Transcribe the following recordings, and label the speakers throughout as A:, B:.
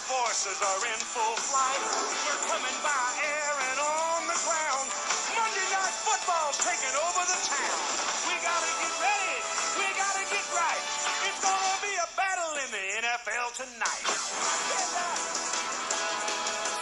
A: forces are in full flight. We're coming by air and on the ground. Monday Night Football's taking over the town. We gotta get ready. We gotta get right. It's gonna be a battle in the NFL tonight.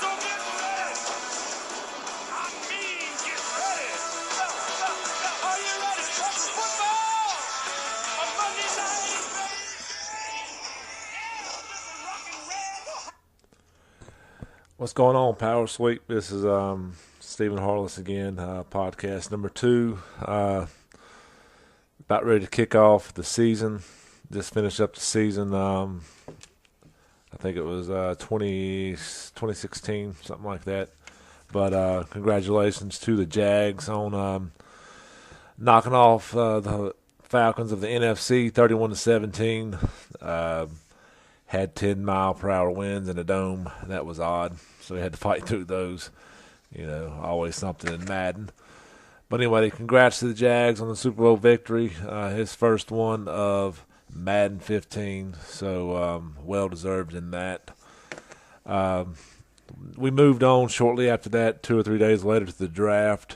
A: So get ready. I mean, get ready. Are you ready for football? On Monday night, baby.
B: What's going on, Power Sweep? This is Stephen Harless again, podcast number 2. About ready to kick off the season. Just finished up the season. I think it was 2016, something like that. But congratulations to the Jags on knocking off the Falcons of the NFC 31-17. Had 10-mile-per-hour winds in the dome. That was odd. So we had to fight through those. You know, always something in Madden. But anyway, congrats to the Jags on the Super Bowl victory. His first one of Madden 15. So well-deserved in that. We moved on shortly after that, 2 or 3 days later, to the draft.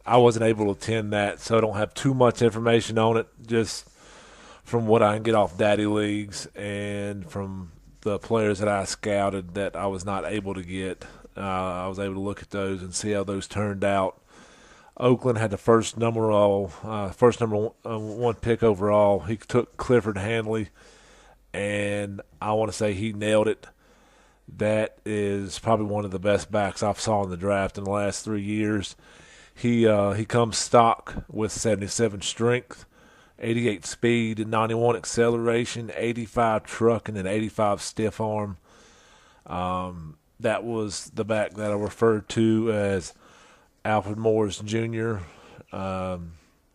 B: I wasn't able to attend that, so I don't have too much information on it. Just from what I can get off Daddy Leagues and from the players that I scouted that I was not able to get. I was able to look at those and see how those turned out. Oakland had the first number one pick overall. He took Clifford Hanley, and I want to say he nailed it. That is probably one of the best backs I've saw in the draft in the last 3 years. He comes stock with 77 strength, 88 speed, and 91 acceleration, 85 trucking, and 85 stiff arm. That was the back that I referred to as Alfred Morris Jr.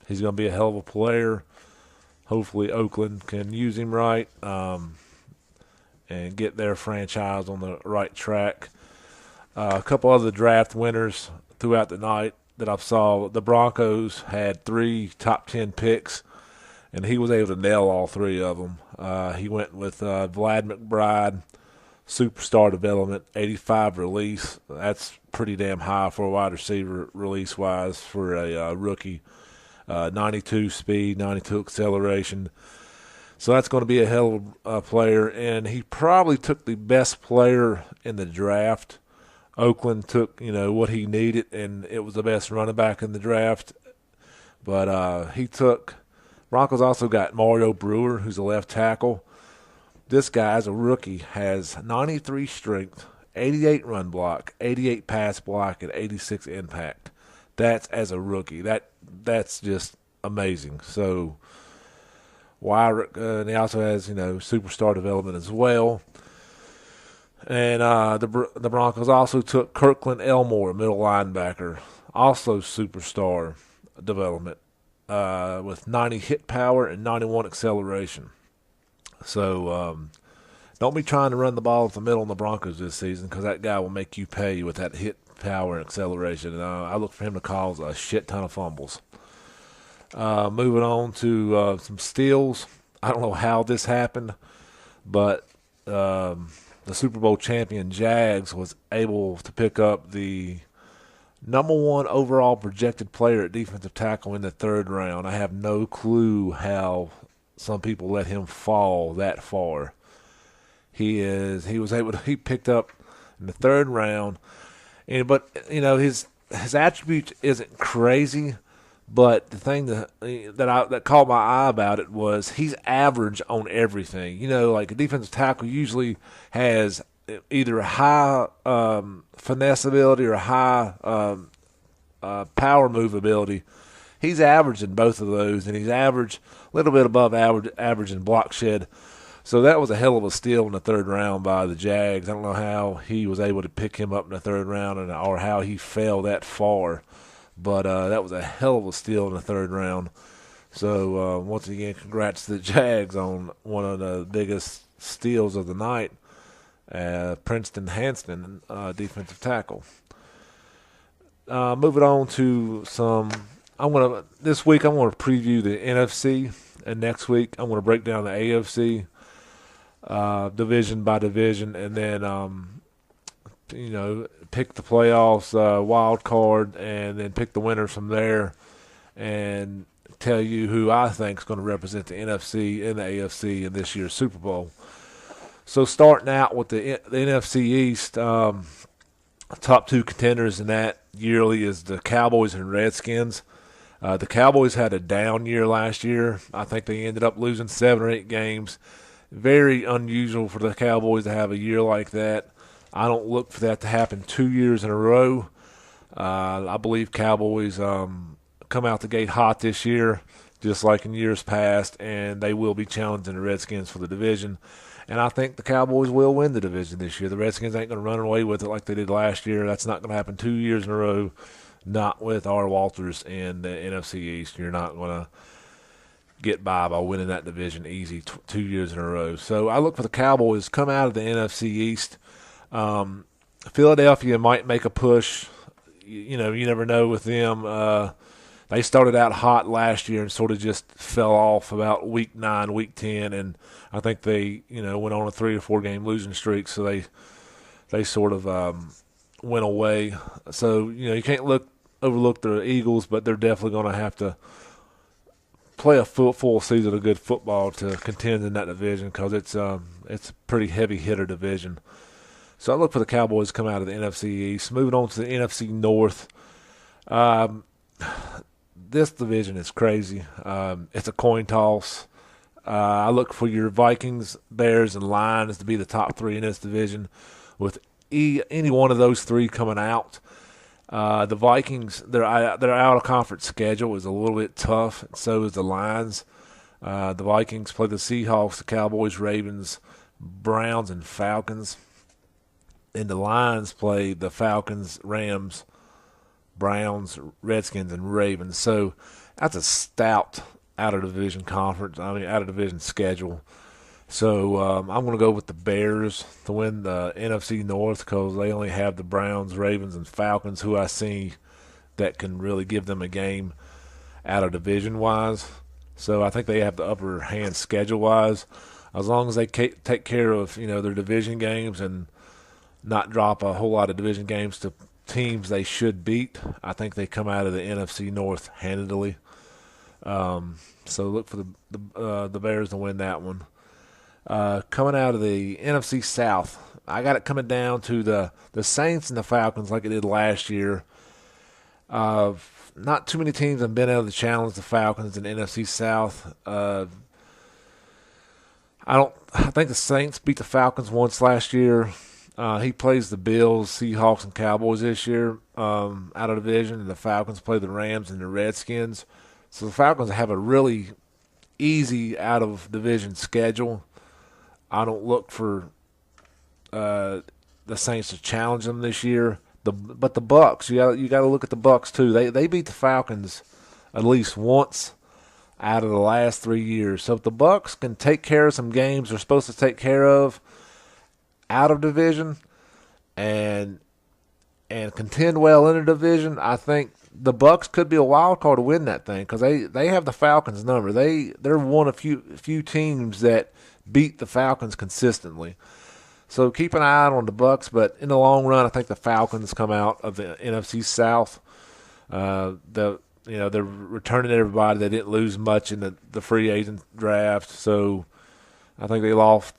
B: He's going to be a hell of a player. Hopefully Oakland can use him right and get their franchise on the right track. A couple other draft winners throughout the night that I saw. The Broncos had 3 top 10 picks, and he was able to nail all 3 of them. He went with Vlad McBride, superstar development, 85 release. That's pretty damn high for a wide receiver release-wise for a rookie. 92 speed, 92 acceleration. So that's going to be a hell of a player, and he probably took the best player in the draft. Oakland took, what he needed, and it was the best running back in the draft. But Broncos also got Mario Brewer, who's a left tackle. This guy, as a rookie, has 93 strength, 88 run block, 88 pass block, and 86 impact. That's as a rookie. That's just amazing. So, and he also has, superstar development as well. And the Broncos also took Kirkland Elmore, middle linebacker, also superstar development, with 90 hit power and 91 acceleration. So don't be trying to run the ball up the middle in the Broncos this season, because that guy will make you pay with that hit power and acceleration. And I look for him to cause a shit ton of fumbles. Moving on to some steals. I don't know how this happened, but the Super Bowl champion Jags was able to pick up the number 1 overall projected player at defensive tackle in the 3rd round. I have no clue how some people let him fall that far. He picked up in the 3rd round, but his attribute isn't crazy. But the thing that caught my eye about it was he's average on everything. Like a defensive tackle usually has either a high finesse ability or a high power move ability. He's average in both of those, and he's a little bit above average in block shed. So that was a hell of a steal in the 3rd round by the Jags. I don't know how he was able to pick him up in the 3rd round or how he fell that far. But that was a hell of a steal in the 3rd round. So, once again, congrats to the Jags on one of the biggest steals of the night. Princeton Hanston, defensive tackle. Moving on to this week I'm going to preview the NFC, and next week I'm going to break down the AFC. division by division, and then pick the playoffs wild card, and then pick the winners from there, and tell you who I think is going to represent the NFC and the AFC in this year's Super Bowl. So starting out with the NFC East, top two contenders in that yearly is the Cowboys and Redskins. The Cowboys had a down year last year. I think they ended up losing 7 or 8 games. Very unusual for the Cowboys to have a year like that. I don't look for that to happen 2 years in a row. I believe Cowboys come out the gate hot this year, just like in years past, and they will be challenging the Redskins for the division. And I think the Cowboys will win the division this year. The Redskins ain't going to run away with it like they did last year. That's not going to happen 2 years in a row, not with R. Walters in the NFC East. You're not going to get by winning that division easy 2 years in a row. So I look for the Cowboys to come out of the NFC East. Philadelphia might make a push. You never know with them. They started out hot last year and sort of just fell off about week 9, week 10, and I think they, went on a 3 or 4 game losing streak, so they sort of went away. So, you can't overlook the Eagles, but they're definitely going to have to play a full season of good football to contend in that division because it's a pretty heavy hitter division. So I look for the Cowboys to come out of the NFC East. Moving on to the NFC North. This division is crazy. It's a coin toss. I look for your Vikings, Bears, and Lions to be the top 3 in this division, with any one of those 3 coming out. The Vikings, their out-of-conference schedule is a little bit tough, and so is the Lions. The Vikings play the Seahawks, the Cowboys, Ravens, Browns, and Falcons. And the Lions play the Falcons, Rams, Browns, Redskins, and Ravens. So that's a stout out-of-division out-of-division schedule. So I'm going to go with the Bears to win the NFC North because they only have the Browns, Ravens, and Falcons, who I see that can really give them a game out-of-division-wise. So I think they have the upper hand schedule-wise. As long as they take care of their division games and not drop a whole lot of division games to teams they should beat, I think they come out of the NFC North handedly. So look for the Bears to win that one. Coming out of the NFC South, I got it coming down to the Saints and the Falcons like it did last year. Not too many teams have been able to challenge the Falcons in the NFC South. I think the Saints beat the Falcons once last year. He plays the Bills, Seahawks, and Cowboys this year out of division, and the Falcons play the Rams and the Redskins. So the Falcons have a really easy out-of-division schedule. I don't look for the Saints to challenge them this year. But the Bucs, you got to look at the Bucs too. They beat the Falcons at least once out of the last 3 years. So if the Bucs can take care of some games they're supposed to take care of out of division and contend well in a division, I think the Bucs could be a wild card to win that thing because they have the Falcons number. They're one of few teams that beat the Falcons consistently. So keep an eye out on the Bucs, but in the long run, I think the Falcons come out of the NFC South. They're returning everybody. They didn't lose much in the free agent draft, so I think they lost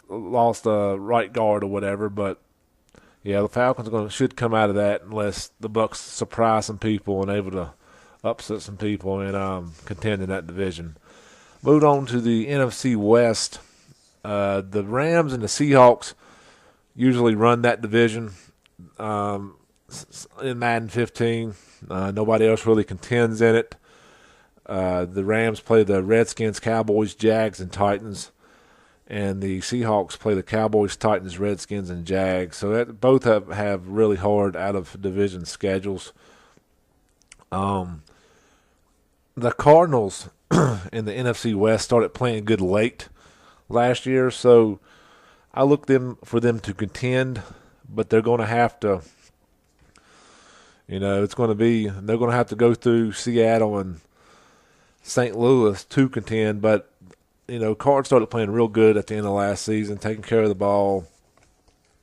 B: a right guard or whatever, but yeah, the Falcons should come out of that unless the Bucs surprise some people and able to upset some people and contend in that division. Moved on to the NFC West. The Rams and the Seahawks usually run that division in Madden 15. Nobody else really contends in it. The Rams play the Redskins, Cowboys, Jags, and Titans. And the Seahawks play the Cowboys, Titans, Redskins, and Jags. So both have really hard out-of-division schedules. The Cardinals in the NFC West started playing good late last year, so I look for them to contend, but they're going to have to, they're going to have to go through Seattle and St. Louis to contend, but Cards started playing real good at the end of last season, taking care of the ball.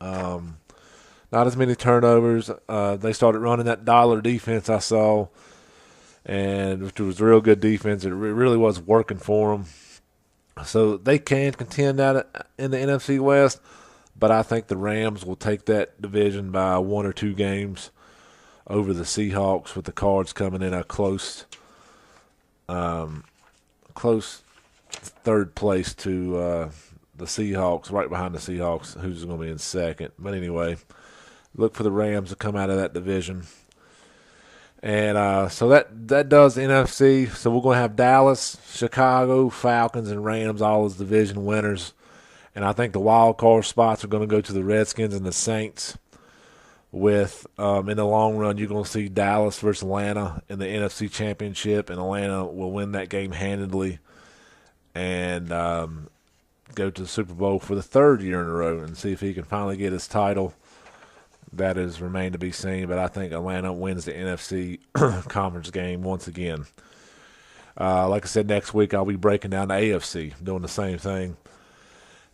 B: Not as many turnovers. They started running that dollar defense I saw, and which was real good defense. It really was working for them. So they can contend that in the NFC West, but I think the Rams will take that division by 1 or 2 games over the Seahawks, with the Cards coming in a close third place to the Seahawks, right behind the Seahawks, who's going to be in second. But anyway, look for the Rams to come out of that division. And so that does the NFC. So we're going to have Dallas, Chicago, Falcons, and Rams all as division winners. And I think the wild card spots are going to go to the Redskins and the Saints. With in the long run, you're going to see Dallas versus Atlanta in the NFC Championship, and Atlanta will win that game handedly and go to the Super Bowl for the 3rd year in a row and see if he can finally get his title. That has remained to be seen, but I think Atlanta wins the NFC conference game once again. Like I said, next week I'll be breaking down the AFC, doing the same thing.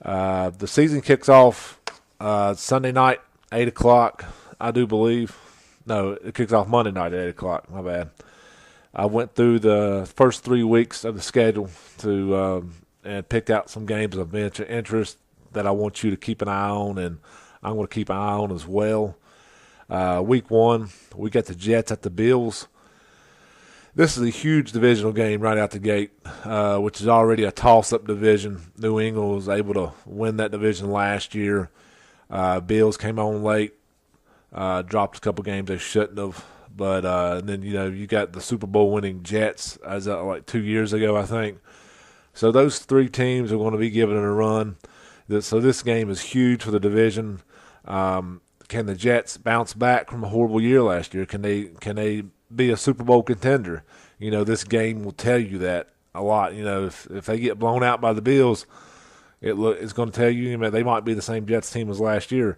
B: The season kicks off Sunday night, 8 o'clock, I do believe. No, it kicks off Monday night at 8 o'clock. My bad. I went through the first 3 weeks of the schedule and picked out some games of interest that I want you to keep an eye on, and I'm going to keep an eye on as well. Week 1, we got the Jets at the Bills. This is a huge divisional game right out the gate, which is already a toss-up division. New England was able to win that division last year. Bills came on late, dropped a couple games they shouldn't have. But then, you got the Super Bowl winning Jets as like 2 years ago, I think. So those 3 teams are going to be giving it a run. So this game is huge for the division. Can the Jets bounce back from a horrible year last year? Can they be a Super Bowl contender? This game will tell you that a lot. If they get blown out by the Bills, it's going to tell you they might be the same Jets team as last year.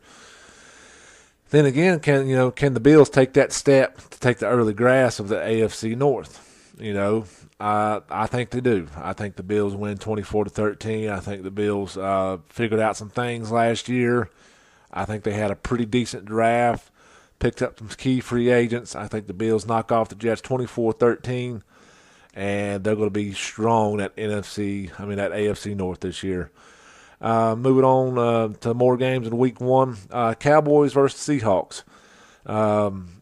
B: Then again, can the Bills take that step to take the early grasp of the AFC North? I think they do. I think the Bills win 24-13. I think the Bills figured out some things last year. I think they had a pretty decent draft, picked up some key free agents. I think the Bills knock off the Jets 24-13, and they're going to be strong at that AFC North this year. Moving on to more games in Week 1, Cowboys versus Seahawks.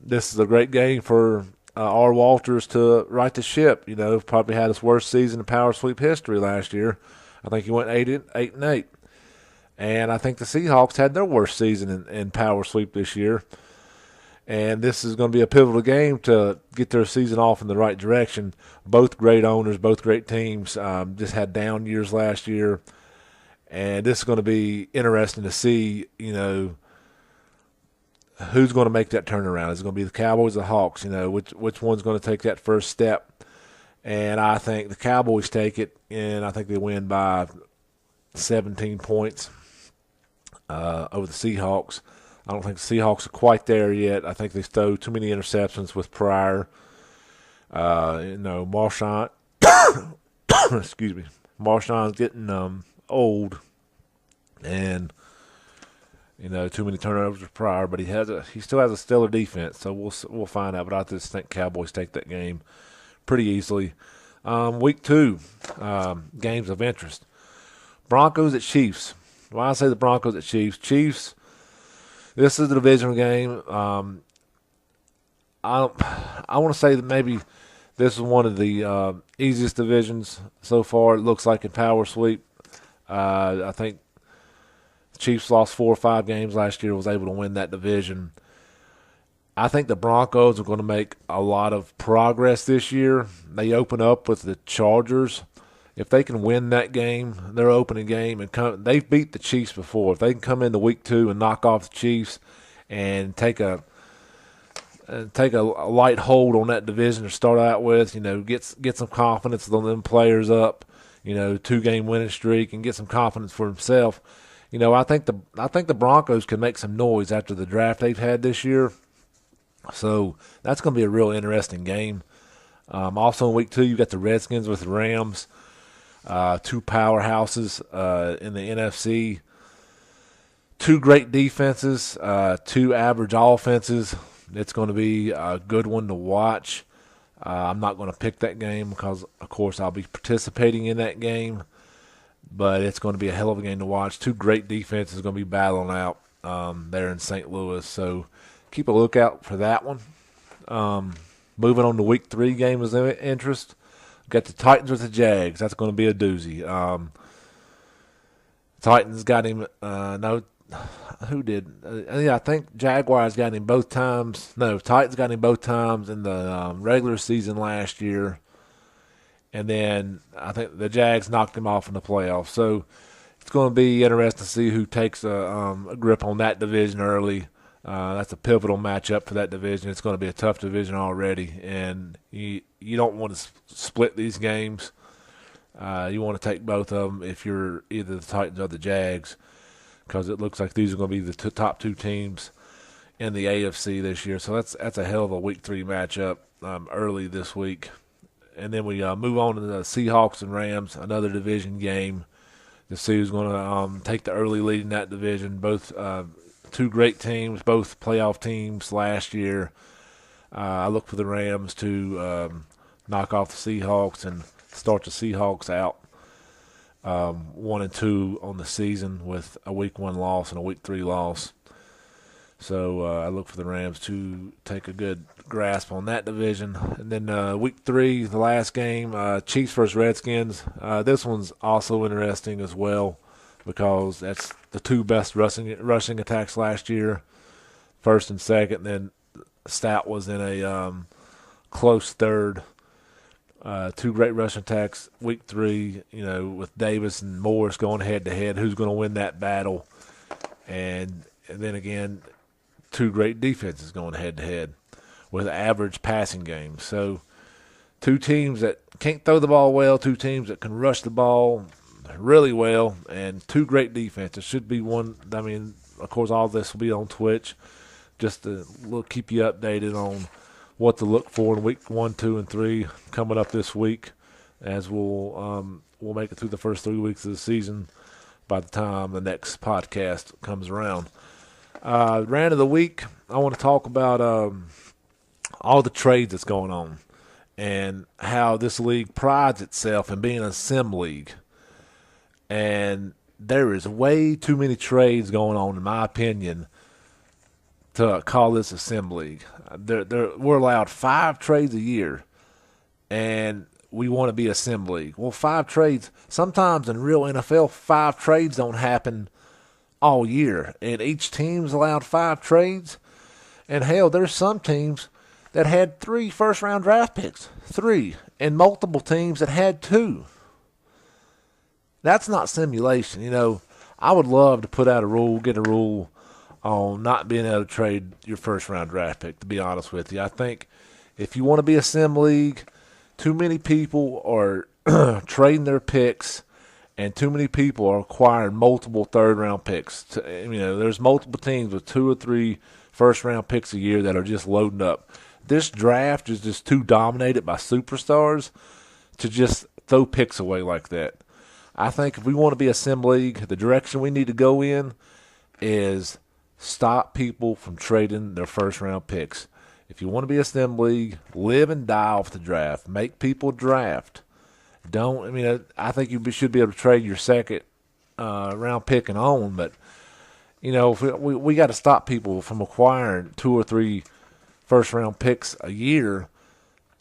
B: This is a great game for R. Walters to right the ship. Probably had his worst season in power sweep history last year. I think he went 8-8. And I think the Seahawks had their worst season in power sweep this year. And this is going to be a pivotal game to get their season off in the right direction. Both great owners, both great teams, just had down years last year. And this is going to be interesting to see, who's going to make that turnaround. Is it going to be the Cowboys or the Hawks? Which one's going to take that first step? And I think the Cowboys take it, and I think they win by 17 points over the Seahawks. I don't think the Seahawks are quite there yet. I think they throw too many interceptions with Pryor. Marshawn, excuse me, Marshawn's getting old, and too many turnovers with Pryor. But he still has a stellar defense, so we'll find out. But I just think Cowboys take that game pretty easily. Week 2, games of interest. Broncos at Chiefs. Why I say the Broncos at Chiefs? Chiefs. This is the divisional game. I want to say that maybe this is one of the easiest divisions so far. It looks like in power sweep. I think the Chiefs lost 4 or 5 games last year. Was able to win that division. I think the Broncos are going to make a lot of progress this year. They open up with the Chargers. If they can win that game, their opening game, and they've beat the Chiefs before. If they can come into Week 2 and knock off the Chiefs and take a light hold on that division to start out with, get some confidence on them players up, 2-game winning streak, and get some confidence for himself. I think the Broncos can make some noise after the draft they've had this year. So that's going to be a real interesting game. Also in Week 2, you've got the Redskins with the Rams. Two powerhouses in the NFC. Two great defenses, two average offenses. It's going to be a good one to watch. I'm not going to pick that game because, of course, I'll be participating in that game. But it's going to be a hell of a game to watch. Two great defenses going to be battling out there in St. Louis. So keep a lookout for that one. Moving on to Week 3 game of interest. Got the Titans with the Jags. That's going to be a doozy. Titans got him. Who did? I think Jaguars got him both times. No, Titans got him both times in the regular season last year. And then I think the Jags knocked him off in the playoffs. So it's going to be interesting to see who takes a grip on that division early. That's a pivotal matchup for that division. It's going to be a tough division already, and you don't want to split these games. You want to take both of them if you're either the Titans or the Jags, because it looks like these are going to be the top two teams in the AFC this year. So that's a hell of a Week 3 matchup early this week. And then we move on to the Seahawks and Rams, another division game to see who's going to take the early lead in that division. Both two great teams, both playoff teams last year. I look for the Rams to knock off the Seahawks and start the Seahawks out 1-2 on the season with a Week 1 loss and a Week 3 loss. So I look for the Rams to take a good grasp on that division. And then Week 3, the last game, Chiefs versus Redskins. This one's also interesting as well because that's the two best rushing attacks last year, first and second. Then Stout was in a close third. Two great rushing attacks. Week 3, with Davis and Morris going head-to-head, who's going to win that battle? And then again, two great defenses going head-to-head with average passing games. So two teams that can't throw the ball well, two teams that can rush the ball really well, and two great defenses. Should be one. I mean, of course, all this will be on Twitch just to keep you updated on what to look for in Week 1, 2, and 3 coming up this week, as we'll make it through the first 3 weeks of the season by the time the next podcast comes around. Rant of the week, I want to talk about all the trades that's going on and how this league prides itself in being a sim league. And there is way too many trades going on, in my opinion, to call this a sim league. We're allowed 5 trades a year, and we want to be a sim league. Well, 5 trades, sometimes in real NFL, 5 trades don't happen all year, and each team's allowed 5 trades. And hell, there's some teams that had 3 first-round draft picks, 3, and multiple teams that had 2. That's not simulation. I would love to put out get a rule on not being able to trade your first-round draft pick, to be honest with you. I think if you want to be a sim league, too many people are trading their picks, and too many people are acquiring multiple third-round picks. There's multiple teams with 2 or 3 first-round picks a year that are just loading up. This draft is just too dominated by superstars to just throw picks away like that. I think if we want to be a sim league, the direction we need to go in is stop people from trading their first-round picks. If you want to be a sim league, live and die off the draft. Make people draft. I think you should be able to trade your second round pick and on, but if we got to stop people from acquiring 2 or 3 first-round picks a year,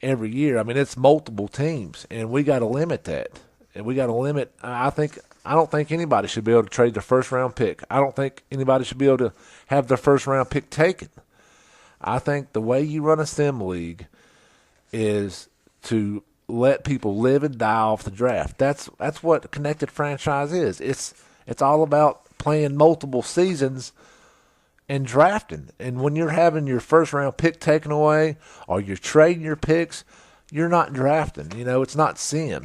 B: every year. I mean, it's multiple teams, and we got to limit that. And we got to limit. I don't think anybody should be able to trade their first-round pick. I don't think anybody should be able to have their first-round pick taken. I think the way you run a sim league is to let people live and die off the draft. That's what a connected franchise is. It's all about playing multiple seasons and drafting. And when you're having your first round pick taken away or you're trading your picks, you're not drafting. It's not sim.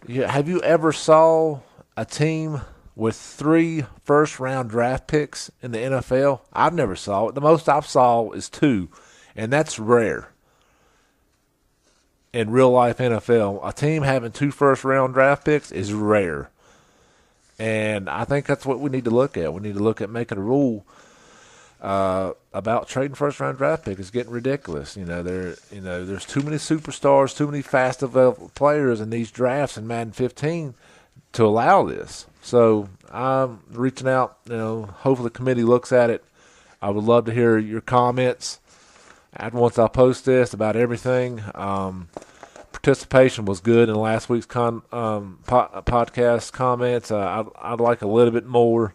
B: Have you ever saw a team with 3 first-round draft picks in the NFL? I've never saw it. The most I've saw is 2, and that's rare. in real life NFL, a team having 2 first-round draft picks is rare. And I think that's what we need to look at. We need to look at making a rule about trading first-round draft picks. It's getting ridiculous. There's too many superstars, too many fast developed players in these drafts in Madden 15 to allow this. So I'm reaching out. Hopefully the committee looks at it. I would love to hear your comments once I post this about everything. Participation was good in last week's podcast comments. I'd like a little bit more.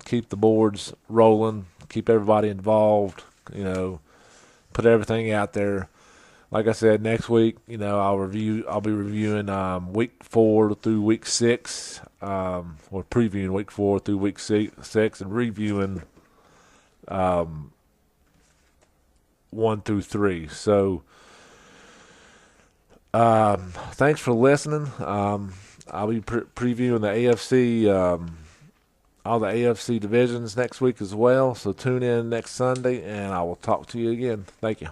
B: Keep the boards rolling. Keep everybody involved. Put everything out there. Like I said, next week, I'll be reviewing week 4 through week 6, or previewing week 4 through week 6, and reviewing 1 through 3. So. Thanks for listening. I'll be previewing the AFC, all the AFC divisions next week as well. So tune in next Sunday, and I will talk to you again. Thank you.